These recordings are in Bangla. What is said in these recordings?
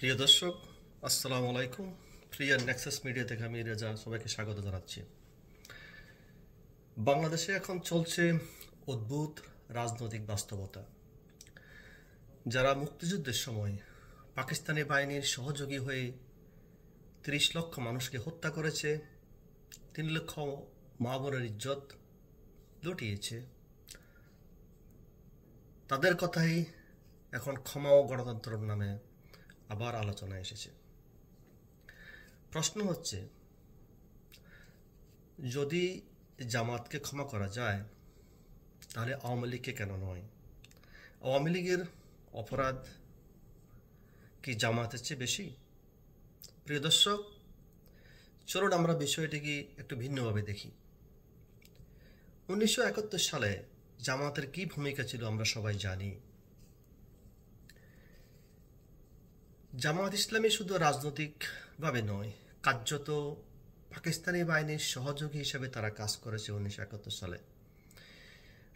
প্রিয় দর্শক, আসসালামু আলাইকুম। ফ্রি অ্যান্ড নেক্সাস মিডিয়া থেকে আমি রেজা সবাইকে স্বাগত জানাচ্ছি। বাংলাদেশে এখন চলছে অদ্ভুত রাজনৈতিক বাস্তবতা। যারা মুক্তিযুদ্ধের সময় পাকিস্তানি বাহিনীর সহযোগী হয়ে ৩০ লক্ষ মানুষকে হত্যা করেছে, ৩ লক্ষ মা বোনের ইজ্জত লুটিয়েছে, তাদের কথাই এখন ক্ষমা ও গণতন্ত্রের নামে আবার আলোচনায় এসেছে। প্রশ্ন হচ্ছে, যদি জামাতকে ক্ষমা করা যায় তাহলে আওয়ামী লীগকে কেন নয়? আওয়ামী লীগের অপরাধ কি জামাতের চেয়ে বেশি? প্রিয় দর্শক, চলুন আমরা বিষয়টিকে একটু ভিন্নভাবে দেখি। 1971 সালে জামাতের কি ভূমিকা ছিল আমরা সবাই জানি। জামাত ইসলামী শুধু রাজনৈতিকভাবে নয়, কার্যত পাকিস্তানি বাহিনীর সহযোগী হিসেবে তারা কাজ করেছে। 1971 সালে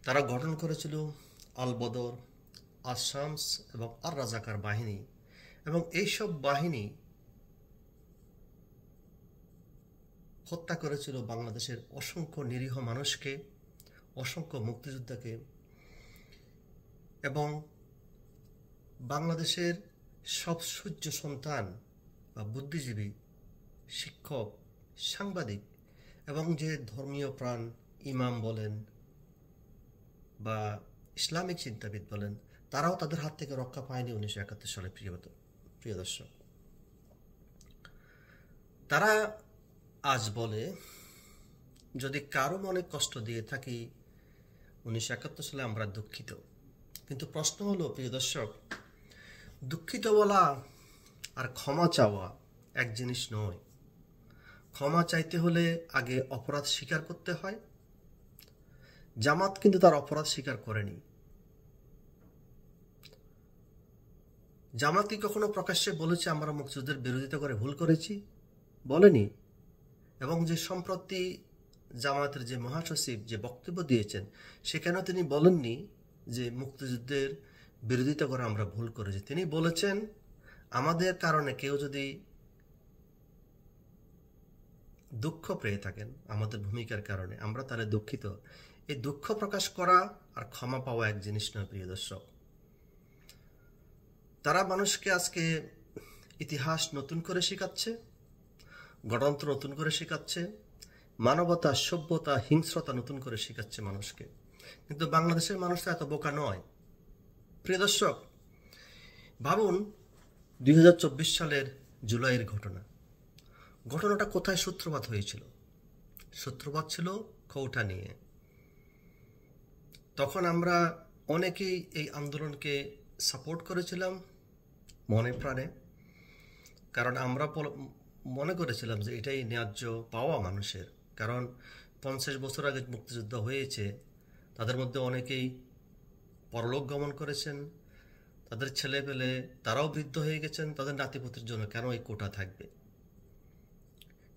তারা গঠন করেছিল আল বদর, আল শামস এবং আর রাজাকার বাহিনী, এবং এইসব বাহিনী হত্যা করেছিল বাংলাদেশের অসংখ্য নিরীহ মানুষকে, অসংখ্য মুক্তিযোদ্ধাকে, এবং বাংলাদেশের সব সূর্য সন্তান বা বুদ্ধিজীবী, শিক্ষক, সাংবাদিক এবং যে ধর্মীয় প্রাণ ইমাম বলেন বা ইসলামিক চিন্তাবিদ বলেন, তারাও তাদের হাত থেকে রক্ষা পায়নি 1971 সালে। প্রিয় দর্শক, তারা আজ বলে, যদি কারো মনে কষ্ট দিয়ে থাকি 1971 সালে আমরা দুঃখিত। কিন্তু প্রশ্ন হলো, প্রিয় দর্শক, দুঃখিত বলা আর ক্ষমা চাওয়া এক জিনিস নয়। ক্ষমা চাইতে হলে আগে অপরাধ স্বীকার করতে হয়। জামাত কিন্তু তার অপরাধ স্বীকার করেনি। জামাত কি কখনো প্রকাশ্যে বলেছে আমরা মুক্তিযুদ্ধের বিরোধিতা করে ভুল করেছি? বলেনি। এবং যে সম্প্রতি জামাতের যে মহাসচিব যে বক্তব্য দিয়েছেন, সেখানেও তিনি বলেননি যে মুক্তিযুদ্ধের বিরোধিতা করে আমরা ভুল করেছি। তিনি বলেছেন, আমাদের কারণে কেউ যদি দুঃখ পেয়ে থাকেন আমাদের ভূমিকার কারণে, আমরা তাহলে দুঃখিত। এই দুঃখ প্রকাশ করা আর ক্ষমা পাওয়া এক জিনিস নয়। প্রিয় দর্শক, তারা মানুষকে আজকে ইতিহাস নতুন করে শেখাচ্ছে, গণতন্ত্র নতুন করে শেখাচ্ছে, মানবতা, সভ্যতা, হিংস্রতা নতুন করে শেখাচ্ছে মানুষকে। কিন্তু বাংলাদেশের মানুষ তো এত বোকা নয়। প্রিয় দর্শক, ভাবুন 2024 সালের জুলাইয়ের ঘটনাটা কোথায় সূত্রপাত হয়েছিল? সূত্রপাত ছিল খৌটা নিয়ে। তখন আমরা অনেকেই এই আন্দোলনকে সাপোর্ট করেছিলাম মনে প্রাণে, কারণ আমরা মনে করেছিলাম যে এটাই ন্যায্য পাওয়া মানুষের। কারণ 50 বছর আগে মুক্তিযুদ্ধ হয়েছে, তাদের মধ্যে অনেকেই পরলোক গমন করেছেন, তাদের ছেলে পেলে তারাও বৃদ্ধ হয়ে গেছেন, তাদের নাতিপুতির জন্য কেন এই কোটা থাকবে?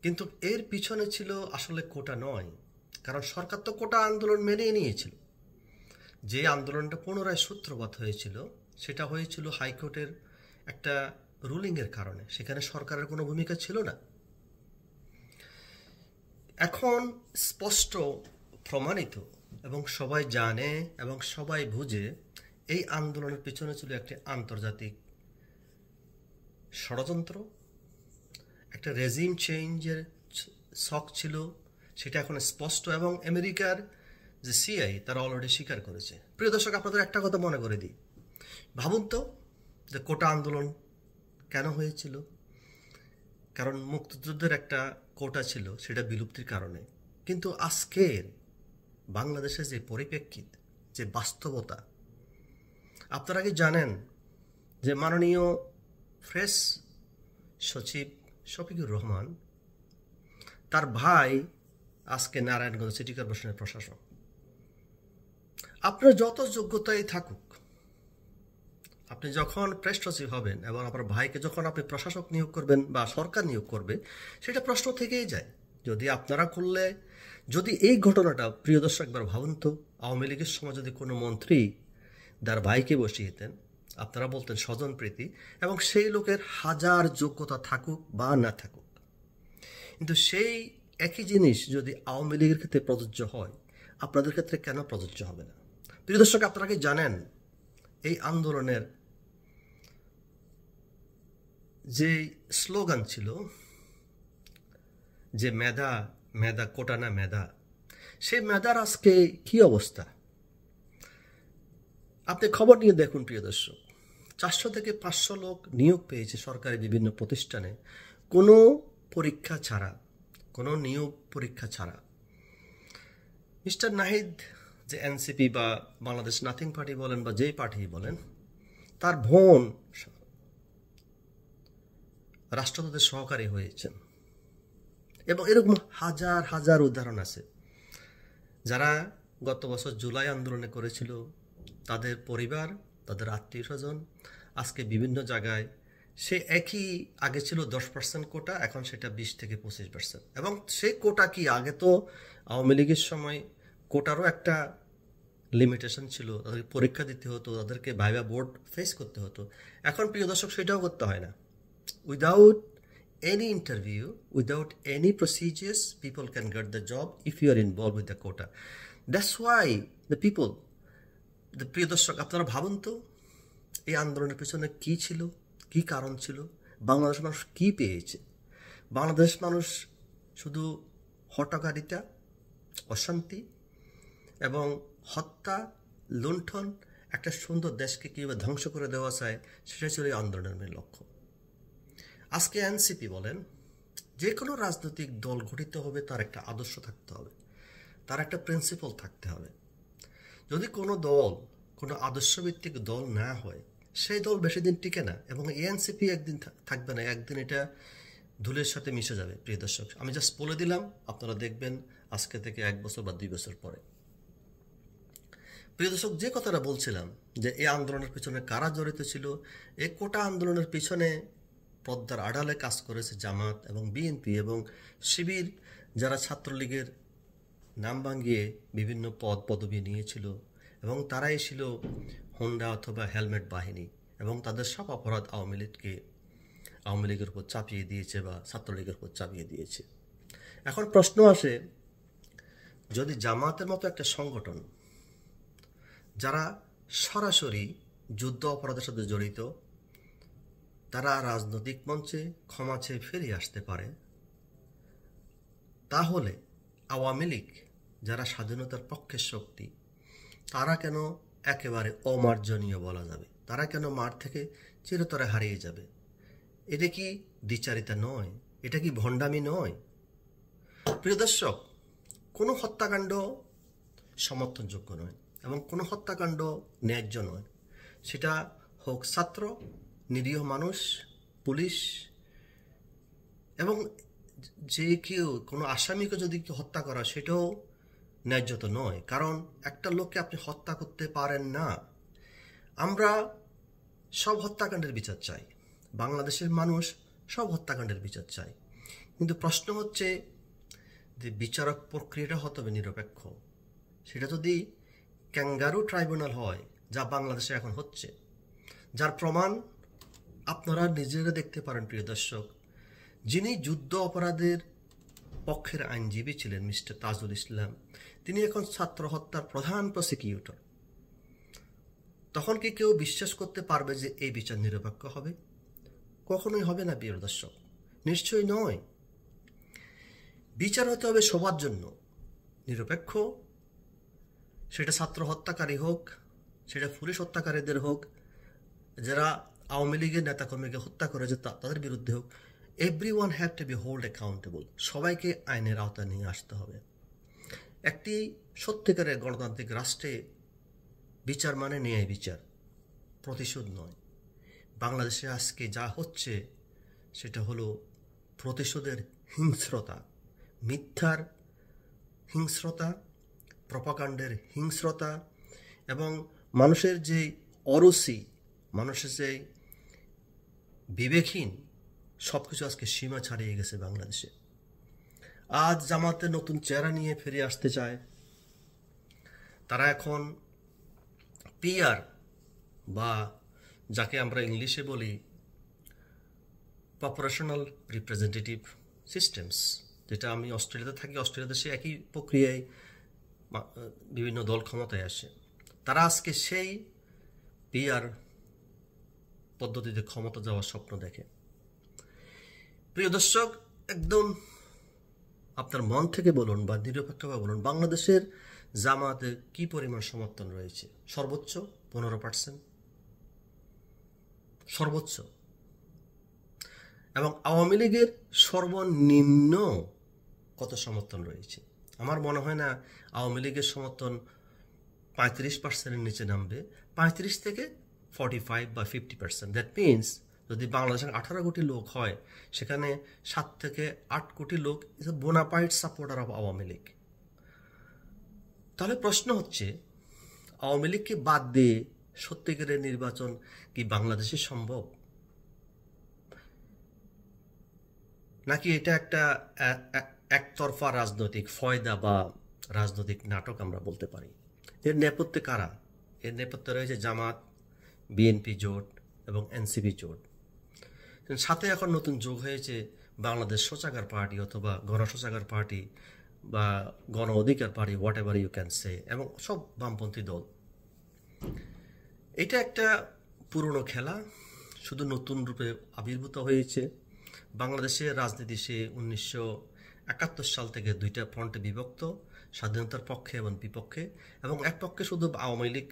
কিন্তু এর পিছনে ছিল আসলে কোটা নয়, কারণ সরকার তো কোটা আন্দোলন মেনেই নিয়েছিল। যে আন্দোলনটা পুনরায় সূত্রপাত হয়েছিল, সেটা হয়েছিল হাইকোর্টের একটা রুলিংয়ের কারণে। সেখানে সরকারের কোনো ভূমিকা ছিল না। এখন স্পষ্ট প্রমাণিত এবং সবাই জানে এবং সবাই বুঝে, এই আন্দোলনের পেছনে ছিল একটি আন্তর্জাতিক ষড়যন্ত্র, একটা রেজিম চেঞ্জের শখ ছিল, সেটা এখন স্পষ্ট। এবং আমেরিকার যে সিআই, তারা অলরেডি স্বীকার করেছে। প্রিয় দর্শক, আপনাদের একটা কথা মনে করে দিই। ভাবুন তো, যে কোটা আন্দোলন কেন হয়েছিল? কারণ মুক্তিযুদ্ধের একটা কোটা ছিল, সেটা বিলুপ্তির কারণে। কিন্তু আজকের বাংলাদেশের যে পরিপ্রেক্ষিত, যে বাস্তবতা, আপনারা কি জানেন যে মাননীয় প্রেস সচিব শফিকুর রহমান, তার ভাই আজকে নারায়ণগঞ্জ সিটি কর্পোরেশনের প্রশাসক। আপনার যত যোগ্যতাই থাকুক, আপনি যখন প্রেস সচিব হবেন এবং আপনার ভাইকে যখন আপনি প্রশাসক নিয়োগ করবেন বা সরকার নিয়োগ করবে, সেটা প্রশ্ন থেকেই যায়। যদি আপনারা করলে, যদি এই ঘটনাটা, প্রিয় দর্শক একবার ভাবুন তো, আওয়ামী লীগের সময় যদি কোনো মন্ত্রী তার ভাইকে বসিয়ে দিতেন আপনারা বলতেন স্বজনপ্রীতি, এবং সেই লোকের হাজার যোগ্যতা থাকুক বা না থাকুক, কিন্তু সেই একই জিনিস যদি আওয়ামী লীগের ক্ষেত্রে প্রযোজ্য হয়, আপনাদের ক্ষেত্রে কেন প্রযোজ্য হবে না? প্রিয় দর্শক, আপনারা কি জানেন এই আন্দোলনের যে স্লোগান ছিল যে মেধা মেধা কোটা না মেধা, সেই মেধার আজকে কি অবস্থা? আপনি খবর নিয়ে দেখুন প্রিয় দর্শক, 400 থেকে 500 লোক নিয়োগ পেয়েছে সরকারি বিভিন্ন প্রতিষ্ঠানে, কোনো পরীক্ষা ছাড়া, কোনো নিয়োগ পরীক্ষা ছাড়া। মিস্টার নাহিদ, যে এনসিপি বা বাংলাদেশ নাথিং পার্টি বলেন বা যেই পার্টি বলেন, তার বোন রাষ্ট্রদূতের সহকারী হয়েছেন, এবং এরকম হাজার হাজার উদাহরণ আছে। যারা গত বছর জুলাই আন্দোলনে করেছিল, তাদের পরিবার, তাদের আত্মীয় স্বজন আজকে বিভিন্ন জায়গায়, সে একই, আগে ছিল 10% কোটা, এখন সেটা 20 থেকে 25%। এবং সেই কোটা কি, আগে তো আওয়ামী লীগের সময় কোটারও একটা লিমিটেশন ছিল, তাদেরকে পরীক্ষা দিতে হতো, তাদেরকে ভাইভা বোর্ড ফেস করতে হতো। এখন প্রিয় দর্শক সেটাও করতে হয় না। Without any interview, without any procedures, people can get the job if you are involved with the quota. That's why the people, the প্রিয় দর্শক, আপনারা ভাবুন তো এই আন্দোলনের পিছনে কি ছিল, কি কারণ ছিল, বাংলাদেশ মানুষ কি পেয়েছে? বাংলাদেশ মানুষ শুধু হটকারিতা, অশান্তি এবং হত্যা, লুণ্ঠন, একটা সুন্দর দেশকে কীভাবে ধ্বংস করে দেওয়া যায়, সেটাই ছিল এই আন্দোলনের মূল লক্ষ্য। আজকে এনসিপি বলেন, যে কোনো রাজনৈতিক দল গঠিত হবে তার একটা আদর্শ থাকতে হবে, তার একটা প্রিন্সিপাল থাকতে হবে। যদি কোনো দল কোনো আদর্শভিত্তিক দল না হয়, সেই দল বেশি দিন টিকে না, এবং এনসিপি একদিন থাকবে না, একদিন এটা ধুলের সাথে মিশে যাবে। প্রিয় দর্শক, আমি জাস্ট বলে দিলাম, আপনারা দেখবেন আজকে থেকে 1 বছর বা 2 বছর পরে। প্রিয় দর্শক, যে কথাটা বলছিলাম যে এই আন্দোলনের পিছনে কারা জড়িত ছিল, এই কোটা আন্দোলনের পিছনে পদ্মার আড়ালে কাজ করেছে জামাত এবং বিএনপি এবং শিবির, যারা ছাত্রলীগের নাম ভাঙিয়ে বিভিন্ন পদ পদবি নিয়েছিল, এবং তারাই ছিল হোন্ডা অথবা হেলমেট বাহিনী, এবং তাদের সব অপরাধ আওয়ামী লীগের উপর চাপিয়ে দিয়েছে বা ছাত্রলীগের উপর চাপিয়ে দিয়েছে। এখন প্রশ্ন আসে, যদি জামাতের মতো একটা সংগঠন, যারা সরাসরি যুদ্ধ অপরাধের সাথে জড়িত, তারা রাজনৈতিক মঞ্চে ক্ষমা চেয়ে ফিরে আসতে পারে, তাহলে আওয়ামী লীগ, যারা স্বাধীনতার পক্ষের শক্তি, তারা কেন একেবারে অমার্জনীয় বলা যাবে? তারা কেন মাঠ থেকে চিরতরে হারিয়ে যাবে? এটা কি দ্বিচারিতা নয়? এটা কি ভণ্ডামি নয়? প্রিয় দর্শক, কোনো হত্যাকাণ্ড সমর্থনযোগ্য নয়, এবং কোনো হত্যাকাণ্ড ন্যায্য নয়। সেটা হোক ছাত্র, নিরীহ মানুষ, পুলিশ, এবং যে কেউ, কোনো আসামিকে যদি হত্যা করা, সেটাও ন্যায্য তো নয়। কারণ একটা লোককে আপনি হত্যা করতে পারেন না। আমরা সব হত্যাকাণ্ডের বিচার চাই, বাংলাদেশের মানুষ সব হত্যাকাণ্ডের বিচার চাই, কিন্তু প্রশ্ন হচ্ছে যে বিচারক প্রক্রিয়াটা হতে হবে নিরপেক্ষ। সেটা যদি ক্যাঙ্গারু ট্রাইব্যুনাল হয়, যা বাংলাদেশে এখন হচ্ছে, যার প্রমাণ আপনারা নিজেরা দেখতে পারেন। প্রিয় দর্শক, যিনি যুদ্ধ অপরাধের পক্ষের আইনজীবী ছিলেন মিস্টার তাজুল ইসলাম, তিনি এখন ছাত্র হত্যার প্রধান প্রসিকিউটর। তখন কি কেউ বিশ্বাস করতে পারবে যে এই বিচার নিরপেক্ষ হবে? কখনোই হবে না প্রিয় দর্শক, নিশ্চয়ই নয়। বিচার হতে হবে সবার জন্য, নিরপেক্ষ। সেটা ছাত্র হত্যাকারী হোক, সেটা পুলিশ হত্যাকারীদের হোক, যারা আওয়ামী লীগের নেতাকর্মীকে হত্যা করেছে তাদের বিরুদ্ধে হোক। Everyone have to B hold accountable. সবাইকে আইনের আওতায় নিয়ে আসতে হবে। একটি সত্যিকারের গণতান্ত্রিক রাষ্ট্রে বিচার মানে ন্যায় বিচার, প্রতিশোধ নয়। বাংলাদেশে আজকে যা হচ্ছে সেটা হলো প্রতিশোধের হিংস্রতা, মিথ্যার হিংস্রতা, প্রপাগান্ডের হিংস্রতা, এবং মানুষের যে অরুচি, মানুষের যে বিবেকহীন, সব কিছু আজকে সীমা ছাড়িয়ে গেছে বাংলাদেশে। আজ জামাতের নতুন চেহারা নিয়ে ফিরে আসতে চায়। তারা এখন পিআর বা যাকে আমরা ইংলিশে বলি প্রপোর্শনাল রিপ্রেজেন্টেটিভ সিস্টেমস, যেটা আমি অস্ট্রেলিয়াতে থাকি, অস্ট্রেলিয়া দেশে একই প্রক্রিয়ায় বিভিন্ন দল ক্ষমতায় আসে। তারা আজকে সেই পিআর পদ্ধতিতে ক্ষমতা যাওয়ার স্বপ্ন দেখে। প্রিয় দর্শক, একদম আপনার মন থেকে বলুন বা নিরপেক্ষভাবে বলুন, বাংলাদেশের জামাতে কি পরিমাণ সমর্থন রয়েছে? সর্বোচ্চ 15%, সর্বোচ্চ। এবং আওয়ামী লীগের সর্বনিম্ন কত সমর্থন রয়েছে? আমার মনে হয় না আওয়ামী লীগের সমর্থন 35%-এর নিচে নামবে। 35 থেকে 45 বা 50%। দ্যাট মিনস যদি বাংলাদেশের 18 কোটি লোক হয়, সেখানে 7 থেকে 8 কোটি লোক is a bona fide supporter of Awami League. তাহলে প্রশ্ন হচ্ছে, আওয়ামী লীগকে বাদ দিয়ে সত্যিকারের নির্বাচন কি বাংলাদেশে সম্ভব, নাকি এটা একটা একতরফা রাজনৈতিক ফয়দা বা রাজনৈতিক নাটক আমরা বলতে পারি? এর নেপথ্যে কারা? এর নেপথ্যে রয়েছে জামাত, বিএনপি জোট এবং এনসিপি জোট। সাথে এখন নতুন যোগ হয়েছে বাংলাদেশ শৌচাগার পার্টি অথবা গণশৌচাগার পার্টি বা Gono Odhikar party, whatever you can say, এবং সব বামপন্থী দল। এটা একটা পুরনো খেলা, শুধু নতুন রূপে আবির্ভূত হয়েছে। বাংলাদেশের রাজনীতি সে 1971 সাল থেকে দুইটা ফ্রন্টে বিভক্ত, স্বাধীনতার পক্ষে এবং বিপক্ষে। এবং এক পক্ষে শুধু আওয়ামী লীগ,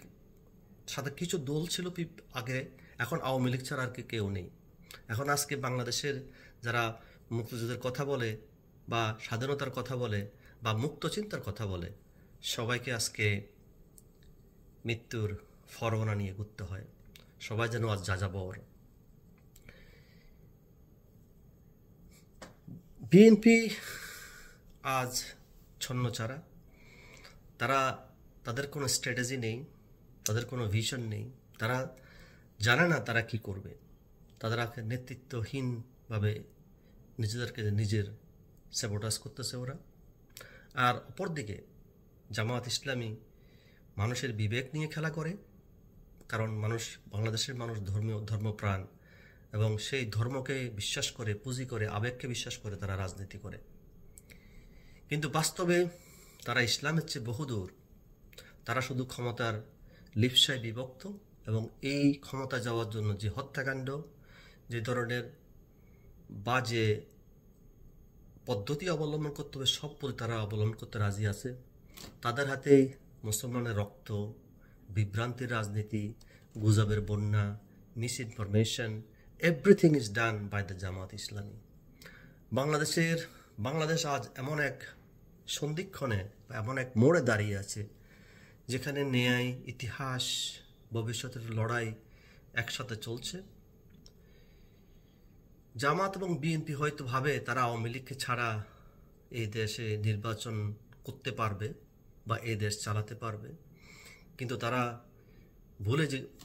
সাথে কিছু দল ছিল আগে, এখন আওয়ামী লীগ ছাড়া আর কেউ নেই। এখন আজকে বাংলাদেশের যারা মুক্তিযুদ্ধের কথা বলে বা স্বাধীনতার কথা বলে বা মুক্ত চিন্তার কথা বলে, সবাইকে আজকে মৃত্যুর ফরমানা নিয়ে ঘুরতে হয়। সবাই যেন আজ যাযাবর। বিএনপি আজ ছন্নছাড়া। তাদের কোনো স্ট্র্যাটেজি নেই, তাদের কোনো ভিশন নেই, তারা জানে না তারা কি করবে। তারা নেতৃত্বহীনভাবে নিজেদেরকে নিজের স্যাবোটাজ করতেছে ওরা। আর অপরদিকে জামায়াত ইসলামী মানুষের বিবেক নিয়ে খেলা করে, কারণ বাংলাদেশের মানুষ ধর্মপ্রাণ এবং সেই ধর্মকে বিশ্বাস করে, পুঁজি করে, আবেগকে বিশ্বাস করে তারা রাজনীতি করে। কিন্তু বাস্তবে তারা ইসলামের চেয়ে বহুদূর। তারা শুধু ক্ষমতার লিপ্সায় বিভক্ত, এবং এই ক্ষমতা যাওয়ার জন্য যে হত্যাকাণ্ড, যে ধরনের বাজে পদ্ধতি অবলম্বন করতে হবে, সব তারা অবলম্বন করতে রাজি আছে। তাদের হাতেই মুসলমানের রক্ত, বিভ্রান্তির রাজনীতি, গুজবের বন্যা, misinformation, everything is done by the Jamaat Islami. Bangladesh আজ এমন এক সন্ধিক্ষণে, এমন এক মোড়ে দাঁড়িয়ে আছে, যেখানে ন্যায়, ইতিহাস, ভবিষ্যতের লড়াই একসাথে চলছে। জামাত এবং বিএনপি হয়তো ভাবে তারা আওয়ামী লীগকে ছাড়া এই দেশে নির্বাচন করতে পারবে বা এই দেশ চালাতে পারবে, কিন্তু তারা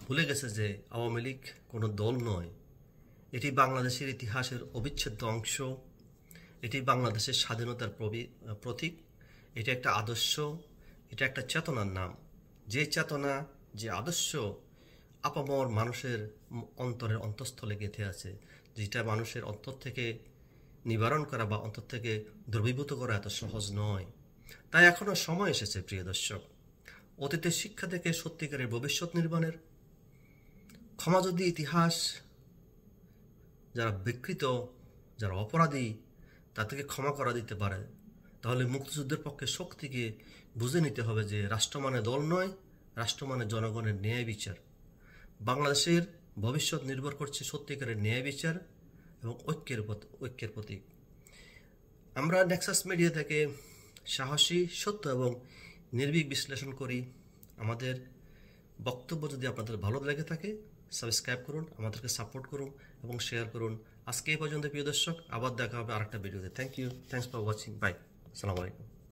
ভুলে গেছে যে আওয়ামী লীগ কোনো দল নয়। এটি বাংলাদেশের ইতিহাসের অবিচ্ছেদ্য অংশ, এটি বাংলাদেশের স্বাধীনতার প্রতীক, এটা একটা আদর্শ, এটা একটা চেতনার নাম। যে চেতনা, যে আদর্শ আপামর মানুষের অন্তরের অন্তঃস্থলে গেঁথে আছে, যেটা মানুষের অন্তর থেকে নিবারণ করা বা অন্তর থেকে দ্রবীভূত করা এত সহজ নয়। তাই এখনো সময় এসেছে প্রিয় দর্শক, অতীতের শিক্ষা থেকে সত্যিকারের ভবিষ্যৎ নির্মাণের। ক্ষমা যদি ইতিহাস, যারা বিকৃত, যারা অপরাধী, তাদেরকে ক্ষমা করা দিতে পারে, তাহলে মুক্তিযুদ্ধের পক্ষে শক্তিকে বুঝে নিতে হবে যে রাষ্ট্র মানে দল নয়, রাষ্ট্র মানে জনগণের ন্যায় বিচার। বাংলাদেশের ভবিষ্যৎ নির্ভর করছে সত্যিকারের ন্যায় বিচার এবং ঐক্যের প্রতীক। আমরা নেক্সাস মিডিয়া থেকে সাহসী, সত্য এবং নির্ভীক বিশ্লেষণ করি। আমাদের বক্তব্য যদি আপনাদের ভালো লেগে থাকে, সাবস্ক্রাইব করুন, আমাদেরকে সাপোর্ট করুন এবং শেয়ার করুন। আজকে এই পর্যন্ত প্রিয় দর্শক, আবার দেখা হবে আরেকটা ভিডিওতে। Thank you, thanks for watching, bye, আসসালামু আলাইকুম।